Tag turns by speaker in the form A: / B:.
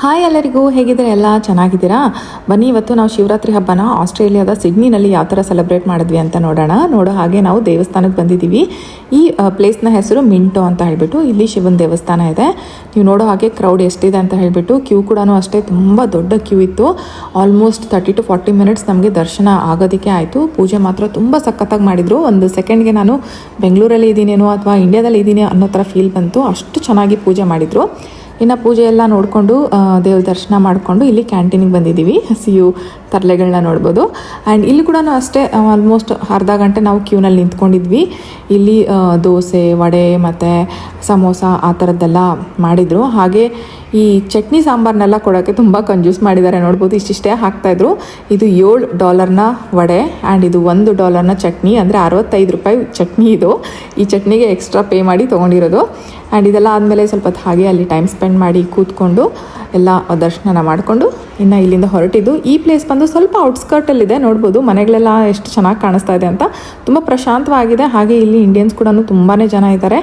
A: Hi ಎಲ್ಲರಿಗೂ, ಹೇಗಿದ್ದೀರಾ? ಎಲ್ಲ ಚೆನ್ನಾಗಿದ್ದೀರಾ? ಬನ್ನಿ, ಇವತ್ತು ನಾವು ಶಿವರಾತ್ರಿ ಹಬ್ಬನ ಆಸ್ಟ್ರೇಲಿಯಾದ ಸಿಡ್ನಿನಲ್ಲಿ ಯಾವ ಥರ ಸೆಲೆಬ್ರೇಟ್ ಮಾಡಿದ್ವಿ ಅಂತ ನೋಡೋ ಹಾಗೆ ನಾವು ದೇವಸ್ಥಾನಕ್ಕೆ ಬಂದಿದ್ದೀವಿ. ಈ ಪ್ಲೇಸ್ನ ಹೆಸರು ಮಿಂಟೋ ಅಂತ ಹೇಳಿಬಿಟ್ಟು ಇಲ್ಲಿ ಶಿವನ ದೇವಸ್ಥಾನ ಇದೆ. ನೀವು ನೋಡೋ ಹಾಗೆ ಕ್ರೌಡ್ ಎಷ್ಟಿದೆ ಅಂತ ಹೇಳಿಬಿಟ್ಟು, ಕ್ಯೂ ಕೂಡ ಅಷ್ಟೇ ತುಂಬ ದೊಡ್ಡ ಕ್ಯೂ ಇತ್ತು. ಆಲ್ಮೋಸ್ಟ್ 30 to 40 minutes ನಮಗೆ ದರ್ಶನ ಆಗೋದಕ್ಕೆ ಆಯಿತು. ಪೂಜೆ ಮಾತ್ರ ತುಂಬ ಸಖತ್ತಾಗಿ ಮಾಡಿದರು. ಒಂದು ಸೆಕೆಂಡ್ಗೆ ನಾನು ಬೆಂಗಳೂರಲ್ಲಿ ಇದ್ದೀನೇನೋ ಅಥವಾ ಇಂಡಿಯಾದಲ್ಲಿ ಇದ್ದೀನಿ ಅನ್ನೋ ಥರ ಫೀಲ್ ಬಂತು. ಅಷ್ಟು ಚೆನ್ನಾಗಿ ಪೂಜೆ ಮಾಡಿದರು. ಇನ್ನು ಪೂಜೆ ಎಲ್ಲ ನೋಡಿಕೊಂಡು ದೇವ್ರ ದರ್ಶನ ಮಾಡಿಕೊಂಡು ಇಲ್ಲಿ ಕ್ಯಾಂಟೀನಿಗೆ ಬಂದಿದ್ದೀವಿ. ಹಸಿಯು ತರಲೆಗಳನ್ನ ನೋಡ್ಬೋದು. ಆ್ಯಂಡ್ ಇಲ್ಲಿ ಕೂಡ ಅಷ್ಟೇ ಆಲ್ಮೋಸ್ಟ್ ಅರ್ಧ ಗಂಟೆ ನಾವು ಕ್ಯೂನಲ್ಲಿ ನಿಂತ್ಕೊಂಡಿದ್ವಿ. ಇಲ್ಲಿ ದೋಸೆ, ವಡೆ ಮತ್ತು ಸಮೋಸ ಆ ಥರದ್ದೆಲ್ಲ ಮಾಡಿದರು. ಹಾಗೆ ಈ ಚಟ್ನಿ ಸಾಂಬಾರನ್ನೆಲ್ಲ ಕೊಡೋಕ್ಕೆ ತುಂಬ ಕಂಜೂಸ್ ಮಾಡಿದ್ದಾರೆ. ನೋಡ್ಬೋದು, ಇಷ್ಟಿಷ್ಟೇ ಹಾಕ್ತಾಯಿದ್ರು. ಇದು $7 ವಡೆ ಆ್ಯಂಡ್ ಇದು $1 ಚಟ್ನಿ, ಅಂದರೆ 65 ರೂಪಾಯಿ ಚಟ್ನಿ ಇದು. ಈ ಚಟ್ನಿಗೆ ಎಕ್ಸ್ಟ್ರಾ ಪೇ ಮಾಡಿ ತೊಗೊಂಡಿರೋದು. ಆ್ಯಂಡ್ ಇದೆಲ್ಲ ಆದಮೇಲೆ ಸ್ವಲ್ಪ ಹಾಗೆ ಅಲ್ಲಿ ಟೈಮ್ ಸ್ಪೆಂಡ್ ಮಾಡಿ ಕೂತ್ಕೊಂಡು ಎಲ್ಲ ದರ್ಶನ ಮಾಡಿಕೊಂಡು ಇನ್ನು ಇಲ್ಲಿಂದ ಹೊರಟಿದ್ದು. ಈ ಪ್ಲೇಸ್ ಬಂದು ಸ್ವಲ್ಪ ಔಟ್ಸ್ಕರ್ಟಲ್ಲಿದೆ. ನೋಡ್ಬೋದು ಮನೆಗಳೆಲ್ಲ ಎಷ್ಟು ಚೆನ್ನಾಗಿ ಕಾಣಿಸ್ತಾ ಇದೆ ಅಂತ. ತುಂಬ ಪ್ರಶಾಂತವಾಗಿದೆ. ಹಾಗೆ ಇಲ್ಲಿ ಇಂಡಿಯನ್ಸ್ ಕೂಡ ತುಂಬಾ ಜನ ಇದ್ದಾರೆ.